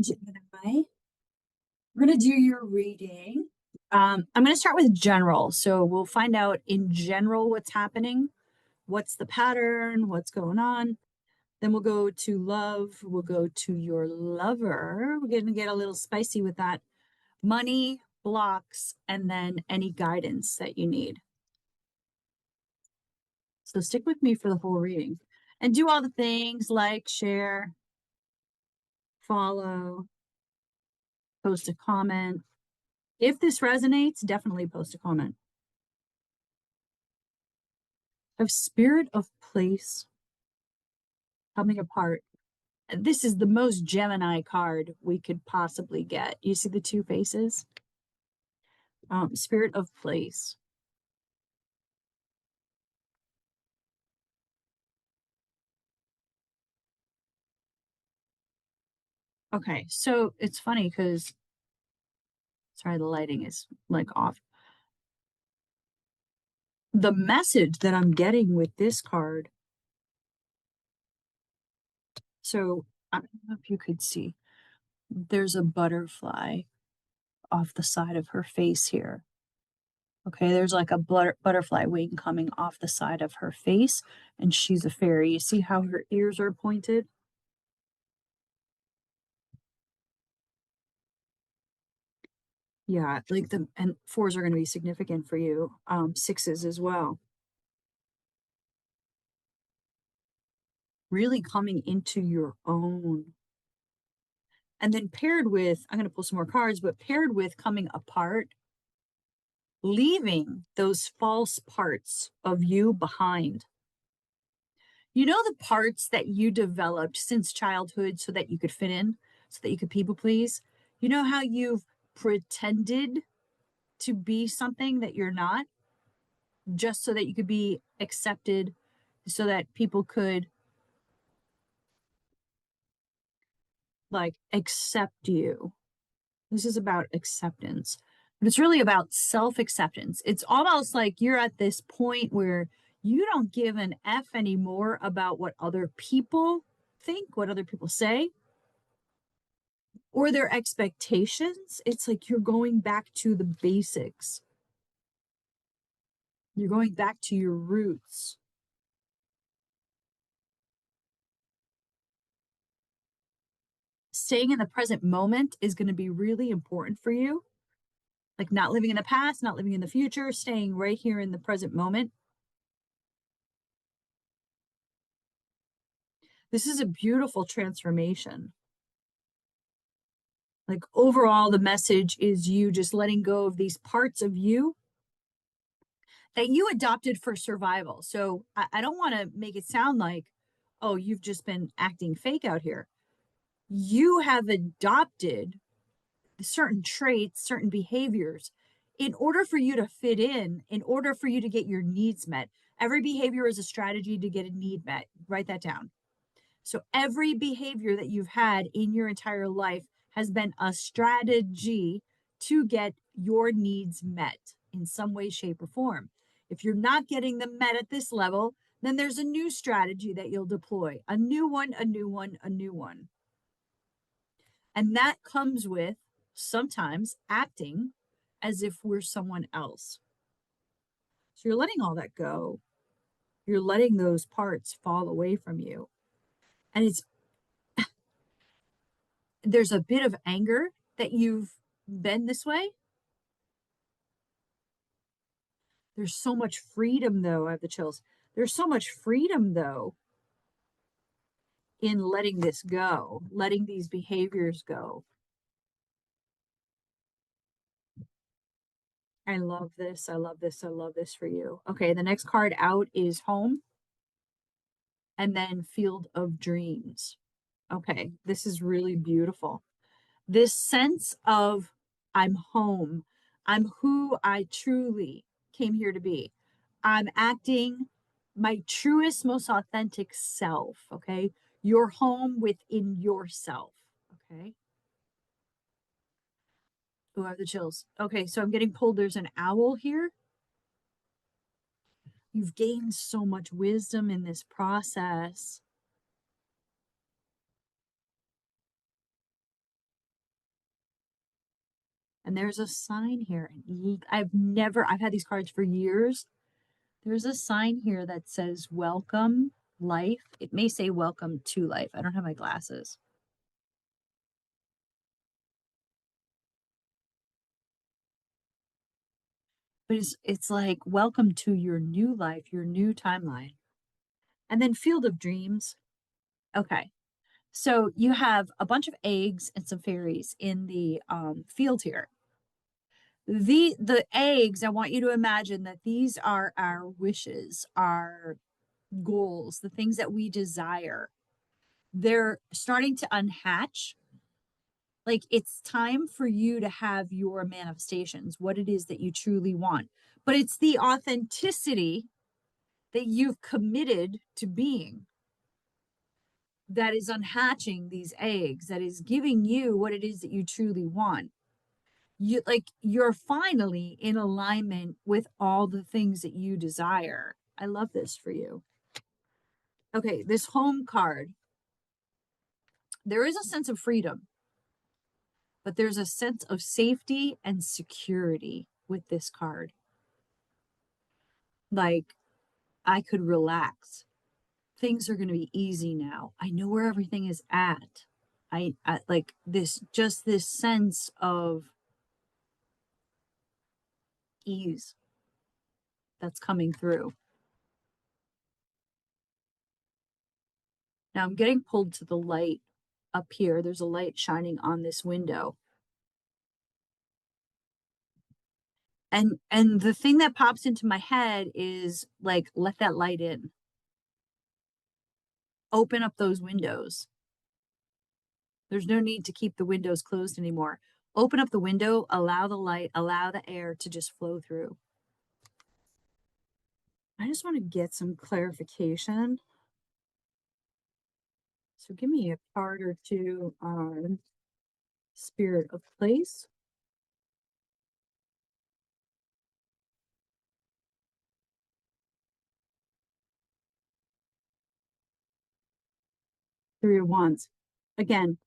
Gemini. We're going to do your reading. I'm going to start with general. So we'll find out in general what's happening, what's the pattern, what's going on. Then we'll go to love. We'll go to your lover. We're going to get a little spicy with that. Money, blocks, and then any guidance that you need. So stick with me for the whole reading and do all the things like share, follow, post a comment. If this resonates, definitely post a comment. Of spirit of place coming apart. This is the most Gemini card we could possibly get. You see the two faces? Spirit of place. Okay, so it's funny because, sorry, the lighting is like off. The message that I'm getting with this card, so I don't know if you could see, there's a butterfly off the side of her face here. Okay, there's like a butterfly wing coming off the side of her face, and she's a fairy. You see how her ears are pointed? Yeah, like and fours are going to be significant for you. Sixes as well. Really coming into your own. And then paired with, I'm going to pull some more cards, but paired with coming apart, leaving those false parts of you behind. You know, the parts that you developed since childhood so that you could fit in, so that you could people please? You know how you've pretended to be something that you're not, just so that you could be accepted, so that people could like accept you. This is about acceptance, but it's really about self-acceptance. It's almost like you're at this point where you don't give an F anymore about what other people think, what other people say, or their expectations. It's like you're going back to the basics. You're going back to your roots. Staying in the present moment is going to be really important for you. Like not living in the past, not living in the future, staying right here in the present moment. This is a beautiful transformation. Like overall, the message is you just letting go of these parts of you that you adopted for survival. So I don't want to make it sound like, oh, you've just been acting fake out here. You have adopted certain traits, certain behaviors in order for you to fit in order for you to get your needs met. Every behavior is a strategy to get a need met. Write that down. So every behavior that you've had in your entire life has been a strategy to get your needs met in some way, shape, or form. If you're not getting them met at this level, then there's a new strategy that you'll deploy, a new one, a new one, a new one. And that comes with sometimes acting as if we're someone else. So you're letting all that go. You're letting those parts fall away from you. And there's a bit of anger that you've been this way. There's so much freedom, though. I have the chills. There's so much freedom, though, in letting this go, letting these behaviors go. I love this. I love this. I love this for you. Okay, the next card out is home and then field of dreams. Okay, this is really beautiful. This sense of I'm home. I'm who I truly came here to be. I'm acting my truest, most authentic self. Okay. You're home within yourself. Okay. Who have the chills? Okay. So I'm getting pulled. There's an owl here. You've gained so much wisdom in this process. And there's a sign here. I've had these cards for years. There's a sign here that says welcome life. It may say welcome to life. I don't have my glasses. But it's like welcome to your new life, your new timeline. And then field of dreams. Okay. So you have a bunch of eggs and some fairies in the field here. The eggs, I want you to imagine that these are our wishes, our goals, the things that we desire. They're starting to unhatch. Like it's time for you to have your manifestations, what it is that you truly want. But it's the authenticity that you've committed to being that is unhatching these eggs, that is giving you what it is that you truly want. You're finally in alignment with all the things that you desire. I love this for you. Okay, this home card. There is a sense of freedom, but there's a sense of safety and security with this card. Like, I could relax. Things are going to be easy now. I know where everything is at. I like this, just this sense of ease that's coming through. Now I'm getting pulled to the light up here. There's a light shining on this window. And the thing that pops into my head is like, let that light in. Open up those windows. There's no need to keep the windows closed anymore. Open up the window, allow the light, allow the air to just flow through. I just want to get some clarification. So give me a card or two on spirit of place. Three of Wands. Again,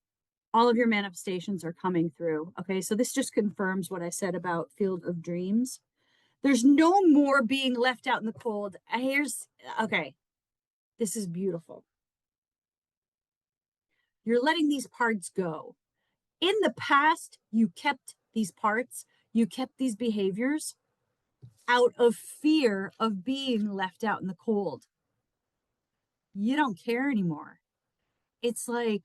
all of your manifestations are coming through. Okay, so this just confirms what I said about field of dreams. There's no more being left out in the cold. Okay, this is beautiful. You're letting these parts go. In the past, you kept these parts, you kept these behaviors out of fear of being left out in the cold. You don't care anymore. It's like,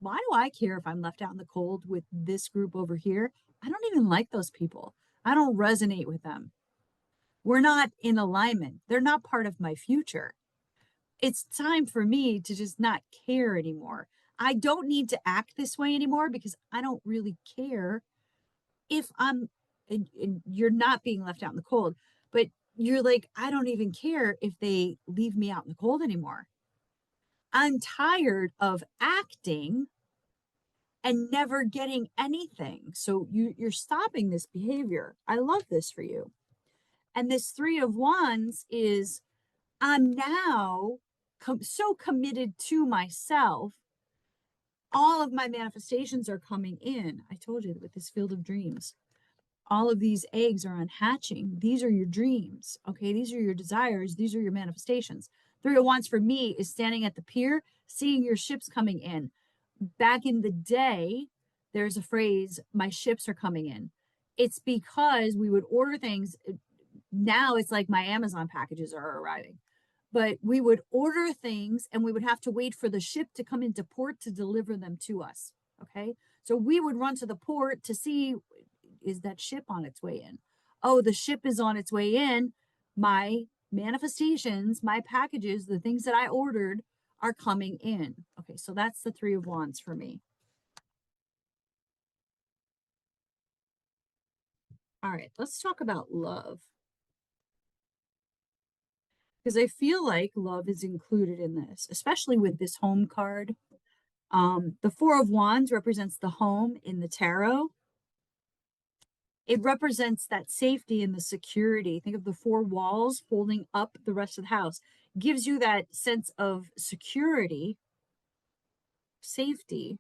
why do I care if I'm left out in the cold with this group over here? I don't even like those people. I don't resonate with them. We're not in alignment. They're not part of my future. It's time for me to just not care anymore. I don't need to act this way anymore because I don't really care if and you're not being left out in the cold, but you're like, I don't even care if they leave me out in the cold anymore. I'm tired of acting and never getting anything. So you're stopping this behavior. I love this for you. And this Three of Wands is, I'm now so committed to myself. All of my manifestations are coming in. I told you, with this field of dreams, all of these eggs are unhatching. These are your dreams. Okay. These are your desires. These are your manifestations. Three of Wands for me is standing at the pier, seeing your ships coming in. Back in the day, there's a phrase, my ships are coming in. It's because we would order things. Now it's like my Amazon packages are arriving. But we would order things and we would have to wait for the ship to come into port to deliver them to us. Okay. So we would run to the port to see, is that ship on its way in? Oh, the ship is on its way in. My manifestations, my packages, the things that I ordered are coming in. Okay. So that's the Three of Wands for me. All right. Let's talk about love. Because I feel like love is included in this, especially with this home card. The Four of Wands represents the home in the tarot. It represents that safety and the security. Think of the four walls holding up the rest of the house. Gives you that sense of security, safety,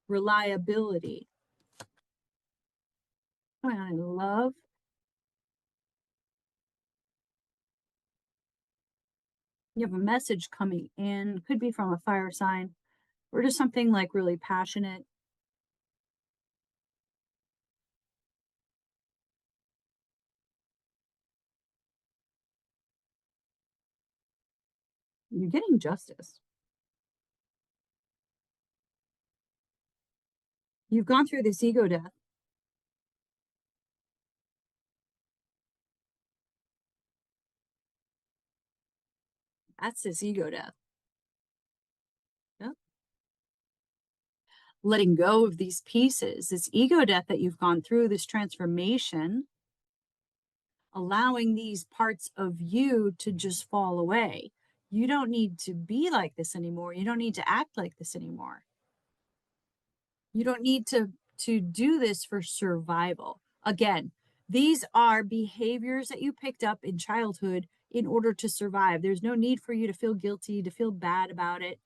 reliability. I love. You have a message coming in, could be from a fire sign or just something like really passionate. You're getting justice. You've gone through this ego death. That's this ego death. Yep. Letting go of these pieces, this ego death that you've gone through, this transformation, allowing these parts of you to just fall away. You don't need to be like this anymore. You don't need to act like this anymore. You don't need to do this for survival. Again, these are behaviors that you picked up in childhood in order to survive. There's no need for you to feel guilty, to feel bad about it.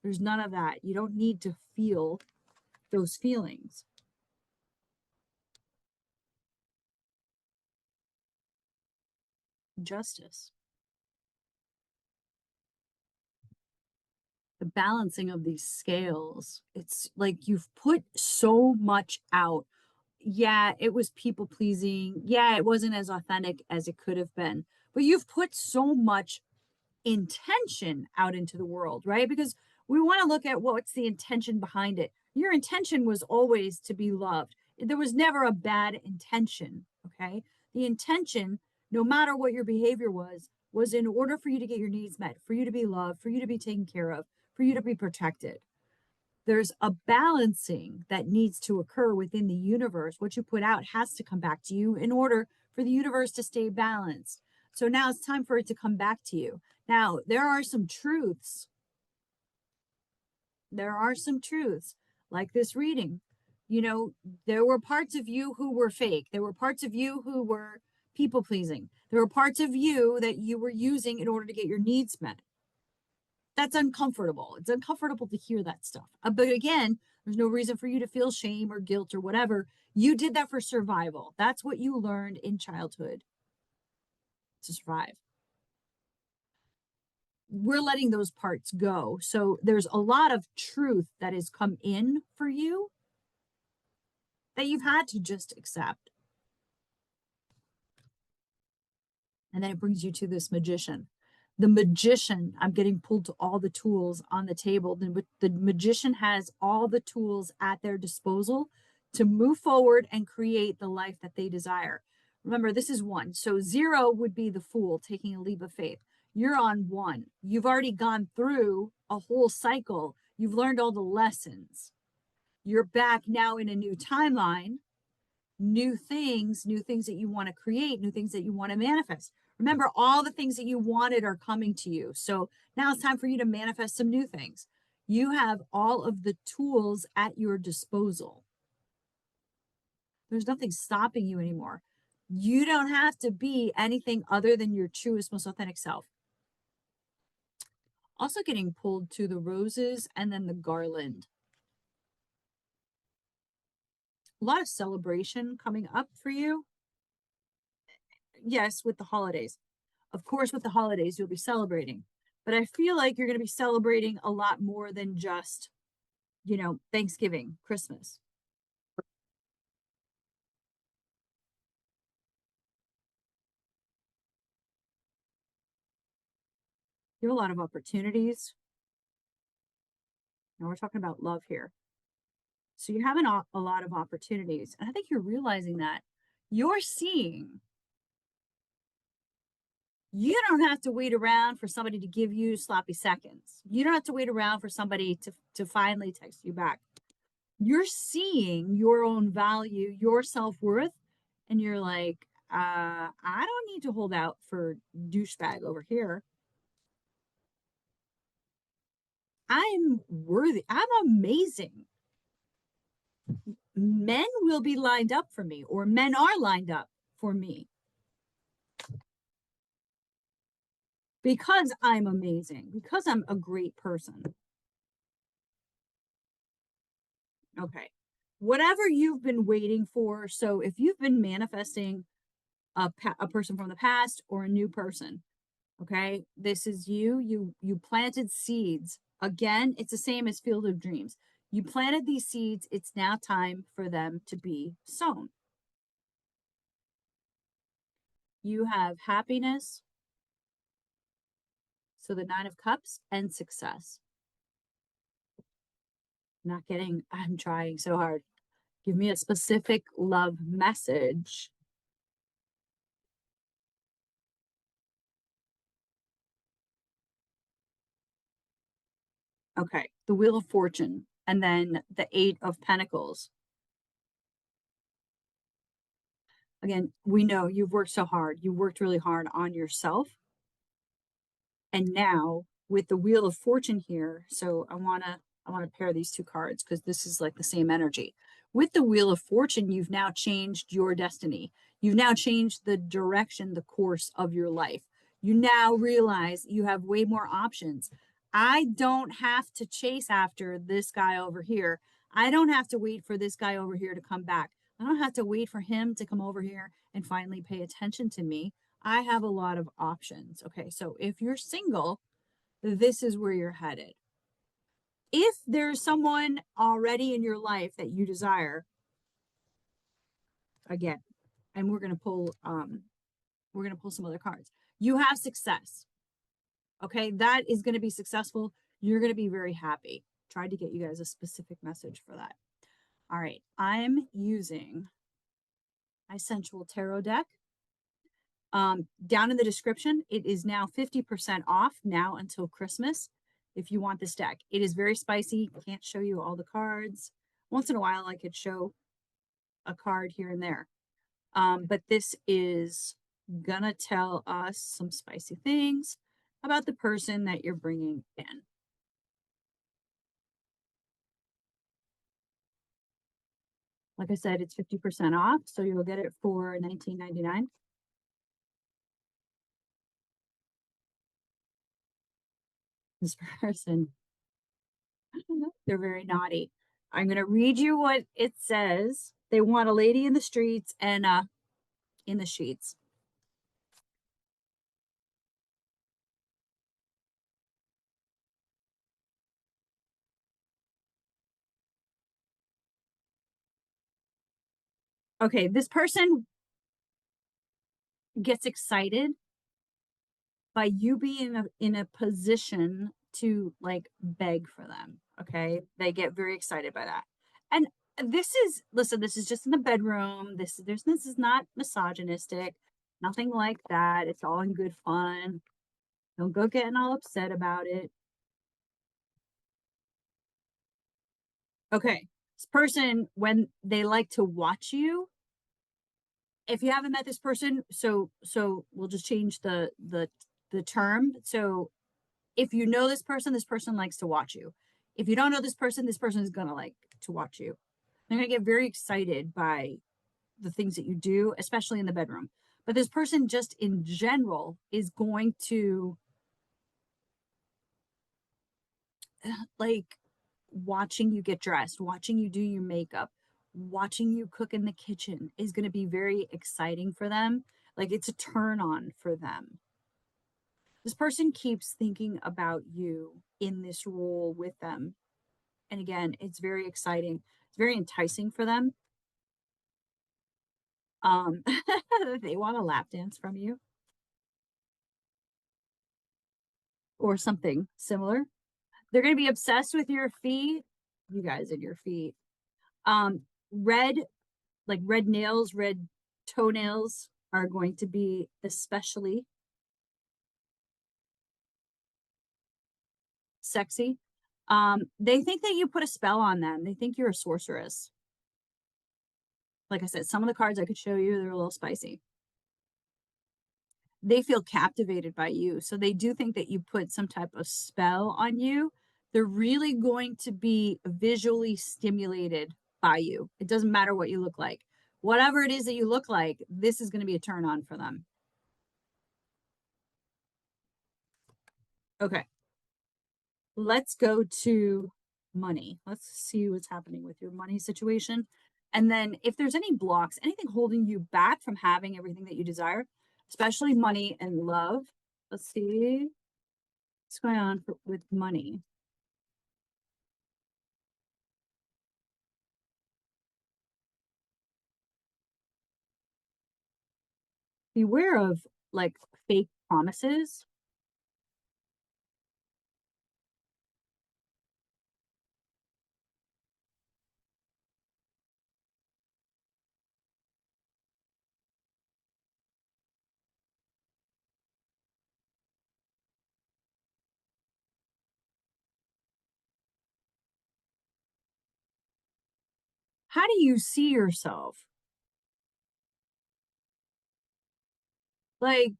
There's none of that. You don't need to feel those feelings. Justice. The balancing of these scales. It's like you've put so much out. Yeah, it was people pleasing. Yeah, it wasn't as authentic as it could have been. But you've put so much intention out into the world, right? Because we want to look at what's the intention behind it. Your intention was always to be loved. There was never a bad intention, okay? The intention, no matter what your behavior was in order for you to get your needs met, for you to be loved, for you to be taken care of, for you to be protected. There's a balancing that needs to occur within the universe. What you put out has to come back to you in order for the universe to stay balanced. So now it's time for it to come back to you. Now, there are some truths. There are some truths, like this reading. You know, there were parts of you who were fake. There were parts of you who were people pleasing. There were parts of you that you were using in order to get your needs met. That's uncomfortable. It's uncomfortable to hear that stuff. But again, there's no reason for you to feel shame or guilt or whatever. You did that for survival. That's what you learned in childhood to survive. We're letting those parts go. So there's a lot of truth that has come in for you that you've had to just accept. And then it brings you to this magician. The magician, I'm getting pulled to all the tools on the table. The magician has all the tools at their disposal to move forward and create the life that they desire. Remember, this is one. So zero would be the fool taking a leap of faith. You're on one. You've already gone through a whole cycle. You've learned all the lessons. You're back now in a new timeline, new things that you want to create, new things that you want to manifest. Remember, all the things that you wanted are coming to you. So now it's time for you to manifest some new things. You have all of the tools at your disposal. There's nothing stopping you anymore. You don't have to be anything other than your truest, most authentic self. Also, getting pulled to the roses and then the garland. A lot of celebration coming up for you. Yes, with the holidays. Of course, with the holidays, you'll be celebrating. But I feel like you're going to be celebrating a lot more than just, Thanksgiving, Christmas. You have a lot of opportunities. And we're talking about love here. So you have a lot of opportunities. And I think you're realizing that you're seeing. You don't have to wait around for somebody to give you sloppy seconds. You don't have to wait around for somebody to finally text you back. You're seeing your own value, your self-worth, and you're like, I don't need to hold out for douchebag over here. I'm worthy. I'm amazing. Men will be lined up for me, or men are lined up for me because I'm amazing, because I'm a great person. Okay. whatever you've been waiting for. So if you've been manifesting a person from the past or a new person, okay, this is you planted seeds. Again, it's the same as field of dreams. You planted these seeds, it's now time for them to be sown. You have happiness, so the 9 of Cups, and success. Not getting, I'm trying so hard. Give me a specific love message. Okay, the Wheel of Fortune, and then the 8 of Pentacles. Again, we know you've worked so hard. You worked really hard on yourself. And now with the Wheel of Fortune here, so I want to pair these 2 cards because this is like the same energy. With the Wheel of Fortune, you've now changed your destiny. You've now changed the direction, the course of your life. You now realize you have way more options. I don't have to chase after this guy over here. I don't have to wait for this guy over here to come back. I don't have to wait for him to come over here and finally pay attention to me. I have a lot of options. Okay, so if you're single, this is where you're headed. If there's someone already in your life that you desire, again, and we're gonna pull some other cards. You have success. Okay, that is gonna be successful. You're gonna be very happy. Tried to get you guys a specific message for that. All right, I'm using my Sensual Tarot deck. Down in the description, it is now 50% off now until Christmas if you want this deck. It is very spicy. Can't show you all the cards. Once in a while, I could show a card here and there. But this is gonna tell us some spicy things about the person that you're bringing in. Like I said, it's 50% off, so you'll get it for $19.99. This person, they're very naughty. I'm going to read you what it says. They want a lady in the streets and in the sheets. Okay, this person gets excited by you being in a position to like beg for them. Okay, they get very excited by that. And this is, listen, this is just in the bedroom. This is not misogynistic, nothing like that. It's all in good fun. Don't go getting all upset about it. Okay, this person, when they like to watch you, if you haven't met this person, so we'll just change the term. So if you know this person likes to watch you. If you don't know this person is gonna like to watch you. They're gonna get very excited by the things that you do, especially in the bedroom. But this person just in general is going to like watching you get dressed, watching you do your makeup, watching you cook in the kitchen is going to be very exciting for them. Like it's a turn on for them. This person keeps thinking about you in this role with them. And again, it's very exciting. It's very enticing for them. Um, they want a lap dance from you or something similar. They're going to be obsessed with your feet. You guys and your feet. Red, like red nails, red toenails are going to be especially sexy. They think that you put a spell on them. They think you're a sorceress. Like I said, some of the cards I could show you, they're a little spicy. They feel captivated by you. So they do think that you put some type of spell on you. They're really going to be visually stimulated by you. It doesn't matter what you look like. Whatever it is that you look like, this is going to be a turn on for them. Okay. Let's go to money. Let's see what's happening with your money situation. And then if there's any blocks, anything holding you back from having everything that you desire, especially money and love. Let's see what's going on with money. Beware of like fake promises. How do you see yourself? Like,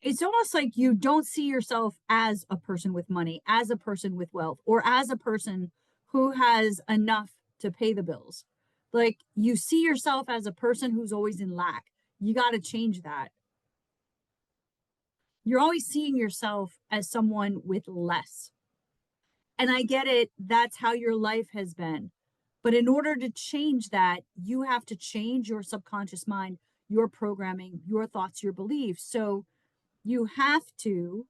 it's almost like you don't see yourself as a person with money, as a person with wealth, or as a person who has enough to pay the bills. Like, you see yourself as a person who's always in lack. You got to change that. You're always seeing yourself as someone with less. And I get it. That's how your life has been. But in order to change that, you have to change your subconscious mind, your programming, your thoughts, your beliefs. So you have to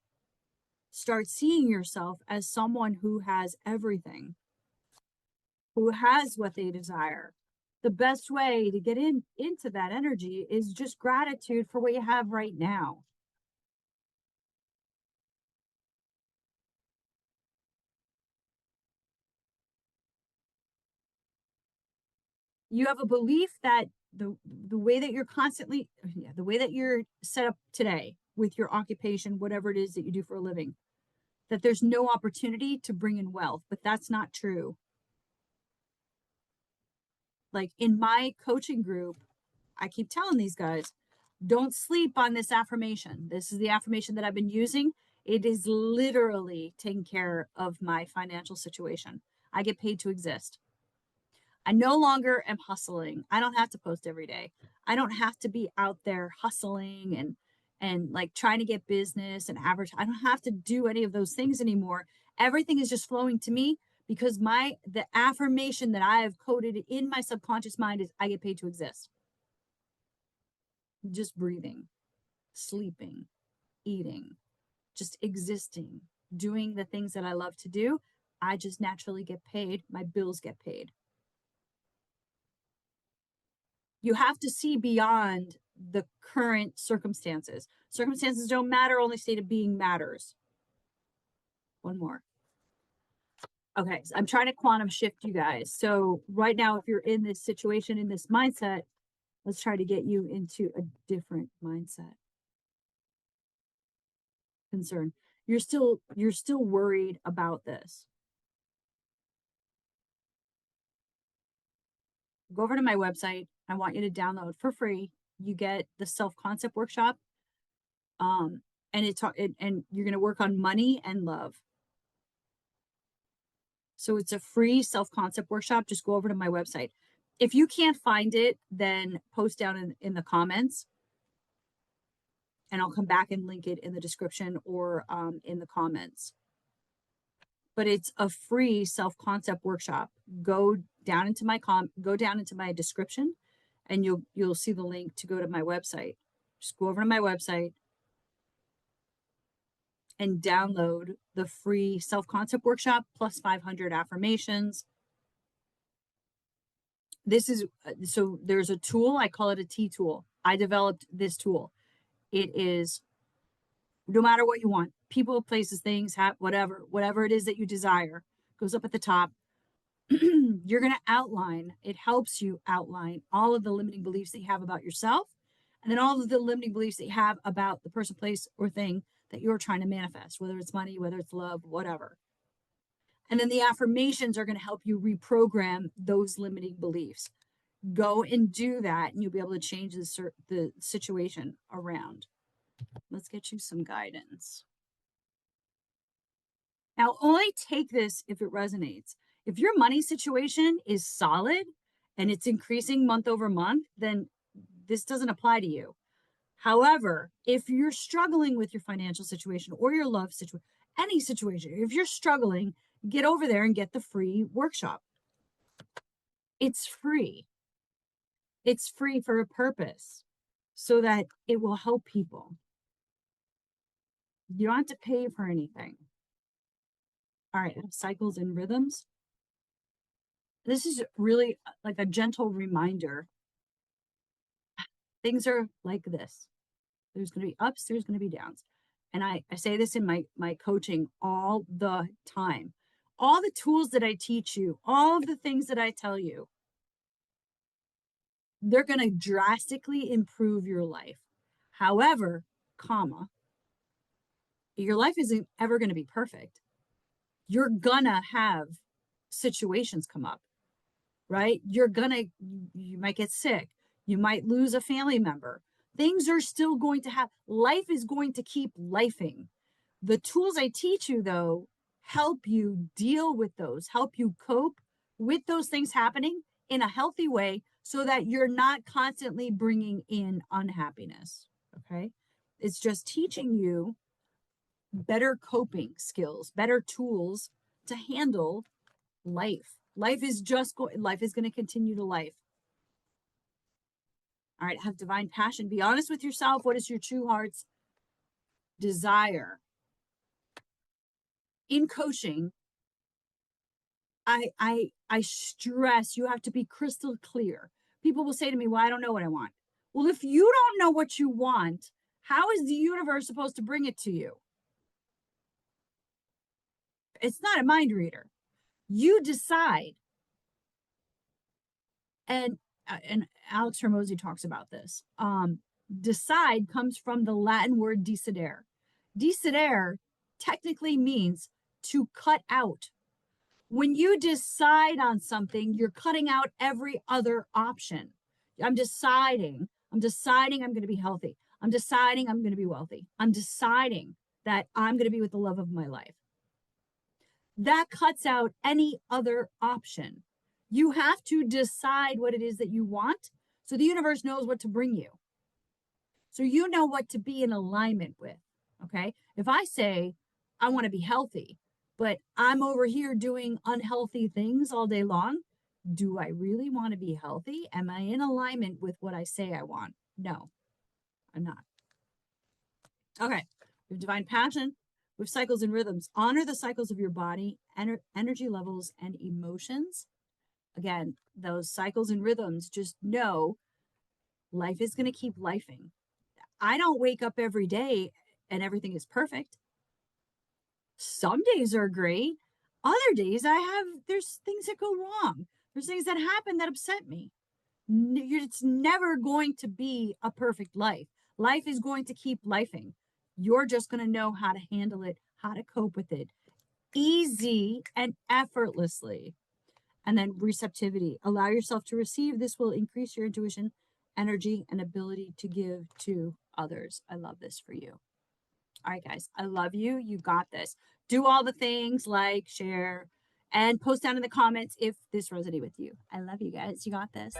start seeing yourself as someone who has everything, who has what they desire. The best way to get into that energy is just gratitude for what you have right now. You have a belief that the way that you're constantly, yeah, the way that you're set up today with your occupation, whatever it is that you do for a living, that there's no opportunity to bring in wealth, but that's not true. Like in my coaching group, I keep telling these guys, don't sleep on this affirmation. This is the affirmation that I've been using. It is literally taking care of my financial situation. I get paid to exist. I no longer am hustling. I don't have to post every day. I don't have to be out there hustling and like trying to get business and advertise. I don't have to do any of those things anymore. Everything is just flowing to me because the affirmation that I have coded in my subconscious mind is I get paid to exist. Just breathing, sleeping, eating, just existing, doing the things that I love to do. I just naturally get paid. My bills get paid. You have to see beyond the current circumstances. Circumstances don't matter, only state of being matters. One more. Okay, so I'm trying to quantum shift you guys. So right now, if you're in this situation, in this mindset, let's try to get you into a different mindset. Concern. You're still worried about this. Go over to my website. I want you to download for free. You get the self-concept workshop. Um, and you're going to work on money and love. So it's a free self-concept workshop. Just go over to my website. If you can't find it, then post down in the comments and I'll come back and link it in the description or in the comments. But it's a free self-concept workshop. Go down into my description and you'll see the link to go to my website. Just go over to my website and download the free self-concept workshop plus 500 affirmations. This is so there's a tool, I call it a T tool. I developed this tool. It is no matter what you want, people, places, things, whatever it is that you desire, goes up at the top. You're going to outline, it helps you outline all of the limiting beliefs that you have about yourself, and then all of the limiting beliefs that you have about the person, place, or thing that you're trying to manifest, whether it's money, whether it's love, whatever. And then the affirmations are going to help you reprogram those limiting beliefs. Go and do that, and you'll be able to change the situation around. Let's get you some guidance. Now, only take this if it resonates. If your money situation is solid and it's increasing month over month, then this doesn't apply to you. However, if you're struggling with your financial situation or your love situation, any situation, if you're struggling, get over there and get the free workshop. It's free. It's free for a purpose so that it will help people. You don't have to pay for anything. All right, cycles and rhythms. This is really like a gentle reminder. Things are like this. There's going to be ups, there's going to be downs. And I say this in my coaching all the time. All the tools that I teach you, all of the things that I tell you, they're going to drastically improve your life. However, comma, your life isn't ever going to be perfect. You're going to have situations come up, right? You might get sick. You might lose a family member. Things are still going to happen. Life is going to keep lifing. The tools I teach you, though, help you deal with those, help you cope with those things happening in a healthy way so that you're not constantly bringing in unhappiness. Okay. It's just teaching you better coping skills, better tools to handle life. Life is going to continue to life. All right. Have divine passion. Be honest with yourself. What is your true heart's desire? In coaching, I stress you have to be crystal clear. People will say to me, well, I don't know what I want. Well, if you don't know what you want, how is the universe supposed to bring it to you? It's not a mind reader. You decide. And Alex Hormozy talks about this. Decide comes from the Latin word decidere. Decidere technically means to cut out. When you decide on something, you're cutting out every other option. I'm deciding I'm going to be healthy. I'm deciding I'm going to be wealthy. I'm deciding that I'm going to be with the love of my life. That cuts out any other option. You have to decide what it is that you want so the universe knows what to bring you. So you know what to be in alignment with, okay? If I say, I want to be healthy, but I'm over here doing unhealthy things all day long, do I really want to be healthy? Am I in alignment with what I say I want? No, I'm not. Okay, we have divine passion, with cycles and rhythms. Honor the cycles of your body, energy levels, and emotions. Again, those cycles and rhythms, just know life is going to keep lifing. I don't wake up every day and everything is perfect. Some days are great. Other days there's things that go wrong. There's things that happen that upset me. It's never going to be a perfect life. Life is going to keep lifing. You're just going to know how to handle it, how to cope with it, easy and effortlessly. And then receptivity. Allow yourself to receive. This will increase your intuition, energy, and ability to give to others. I love this for you. All right, guys, I love you. You got this. Do all the things, like, share, and post down in the comments if this resonated with you. I love you guys. You got this.